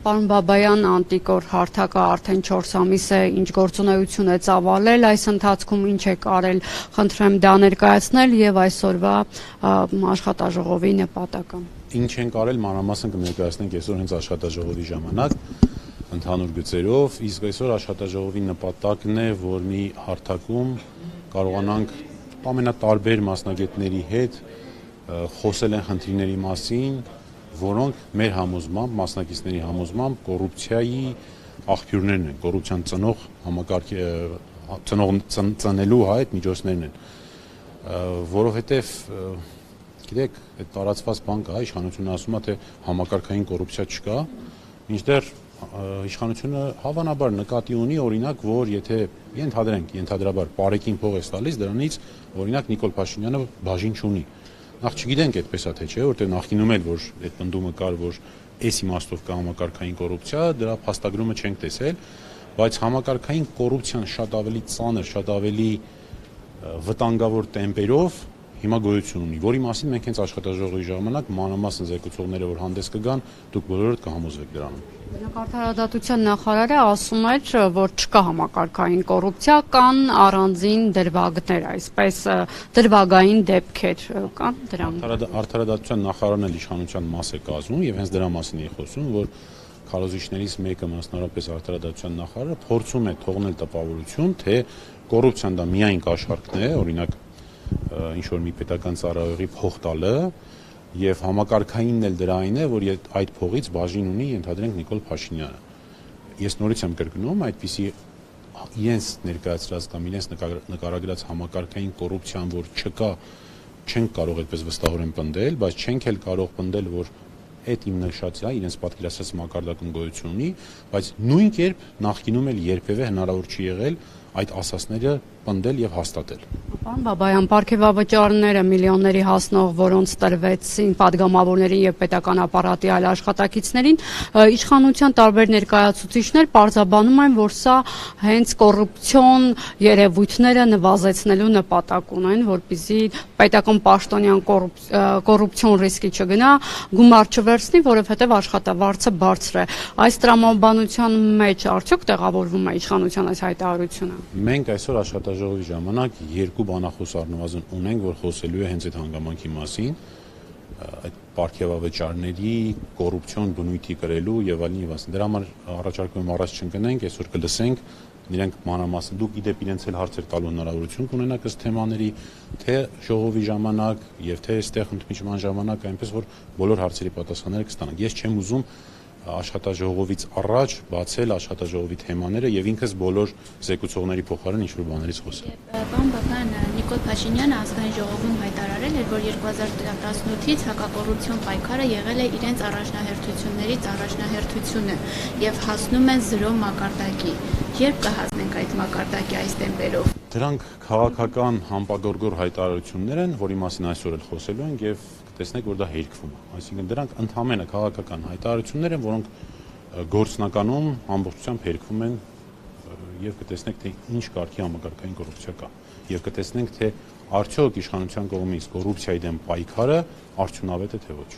Պարոն Բաբայան, անտիկոր հարթակը արդեն 4 ամիս է, ինչ գործունեություն է ծավալել, այս ընթացքում ինչ է կարել, խնդրեմ դա ներկայացնել եւ այսօրվա աշխատաժողովի նպատակը։ Ինչ են կարել, մանրամասն կներկայացնենք այսօր հենց աշխատաժողովի ժամանակ ընդհանուր գծերով, իսկ այսօր աշխատաժողովի նպատակն է, որ մի հարթակում կարողանանք ամենատարբեր մասնագետների հետ խոսել են խնդիրների մասին, որոնք մեր համոզմամբ, մասնակիցների համոզմամբ կոռուպցիայի աղբյուրներն են, կոռուպցիան ծնելու այդ միջոցներն են, որովհետև գիտեք, այդ տարածված բան կա, իշխանությունը ասում է, թե համակարգային կոռուպցիա չկա, մինչդեռ իշխանությունը հավանաբար նկատի ունի, օրինակ, որ եթե ենթադրաբար Պարեկին փող է տալիս, դրանից օրինակ Նիկոլ Փաշինյանը բաժին չունի։ Նախ չգիտենք այդպես է թե չէ, որտեղ նախկինում էլ որ այդ պնդումը կար, որ այս իմաստով կա համակարգային կոռուպցիա, դրա փաստագրումը չենք տեսել, բայց համակարգային կոռուպցիան շատ ավելի ծանր, շատ ավելի վտանգավոր տեմպերով հիմա գոյություն ունի, որի մասին մենք հենց աշխատաժողովի ժամանակ մանրամասն զեկուցողները որ հանդես կգան, դուք բոլորդ կհամոզվեք դրանում։ Արդարադատության նախարարը ասում էր, որ չկա համակարգային կոռուպցիա, կան առանձին դրվագներ, այսպես դրվագային դեպքեր կան դրանում։ Արդարադատության նախարարն էլ իշխանության մաս է կազմում եւ հենց դրա մասին է խոսում, որ քարոզիչներից մեկը մասնավորապես արդարադատության նախարարը փորձում է թողնել տպավորություն, թե կոռուպցիան դա միայն կաշառքն է, օրինակ ինչ որ մի պետական ծառայողի փող տալը եւ համակարգայինն էլ դրային է, որ այդ փողից բաժին ունի ենթադրենք Նիկոլ Փաշինյանը։ Ես նորից եմ կրկնում, այդպիսի իրենց ներկայացրած կամ իրենց նկարագրած համակարգային կոռուպցիան, որ չկա, չենք կարող այդպես վստահորեն պնդել, բայց չենք էլ կարող պնդել, որ այդ իմ նշածը իրենց պատկերացրած մակարդակում գոյություն ունի, բայց նույն կերպ նախկինում էլ երբևէ հնարավոր չի եղել այդ ասասները պնդել եւ հաստատել։ Պարոն Բաբայան, պարգևավճարները միլիոնների հասնող, որոնց տրվեցին падգամավորներին եւ պետական ապարատի այլ աշխատակիցներին, իշխանության տարբեր ներկայացուցիչներ պարզաբանում են, որ սա հենց կոռուպցիոն երևույթները նվազեցնելու նպատակ ունեն, որպեսզի պետական պաշտոնյան կոռուպցիոն ռիսկի չգնա, գումար չվերցնի, որովհետեւ աշխատավարձը բարձր է։ Այս տրամաբանության մեջ արդյոք տեղավորվում է իշխանության այս հայտարարությունը։ Մենք այսօր աշխատաժողովի ժամանակ երկու բանախոս առնվազն ունենք, որ խոսելու է հենց այդ հանգամանքի մասին, այդ պարգևավճարների կոռուպցիոն բնույթի կրելու եւ այլն եւ այլն։ Դրա համար առաջարկում եմ առաջ չընկնենք, այսօր կլսենք իրենք մանրամասն, դուք իդեպ իրենց էլ հարցեր տալու հնարավորություն կունենաք ըստ թեմաների, թե ժողովի ժամանակ եւ թե այստեղ ընդմիջման ժամանակ, այնպես որ բոլոր հարցերի պատասխանները կստանանք։ Ես չեմ ուզում աշխատաժողովից առաջ բացել աշխատաժողովի թեմաները եւ ինքս բոլոր զեկուցողների փոխարեն ինչ-որ բաներից խոսել։ Պարոն Բաբայան, Նիկոլ Փաշինյանը ազգային ժողովում հայտարարել էր, որ 2018-ից հակակոռուպցիոն պայքարը եղել է իրենց առաջնահերթություններից առաջնահերթությունը եւ հասնում են 0 մակարդակի։ Երբ կհասնենք այդ մակարդակի այս տեմպերով։ Դրանք քաղաքական համապատասխան հայտարարություններ են, որի մասին այսօր էլ խոսելու ենք եւ տեսնեք, որ դա հերկվում է։ Այսինքն դրանք ընդհանրապես քաղաքական հայտարարություններ են, որոնք գործնականում ամբողջությամբ հերկվում են եւ կտեսնեք, թե ինչ կարգի համակարգային կոռուպցիա կա։ Եվ կտեսնենք, թե արդյոք իշխանության կողմից կոռուպցիայի դեմ պայքարը արդյունավետ է թե ոչ։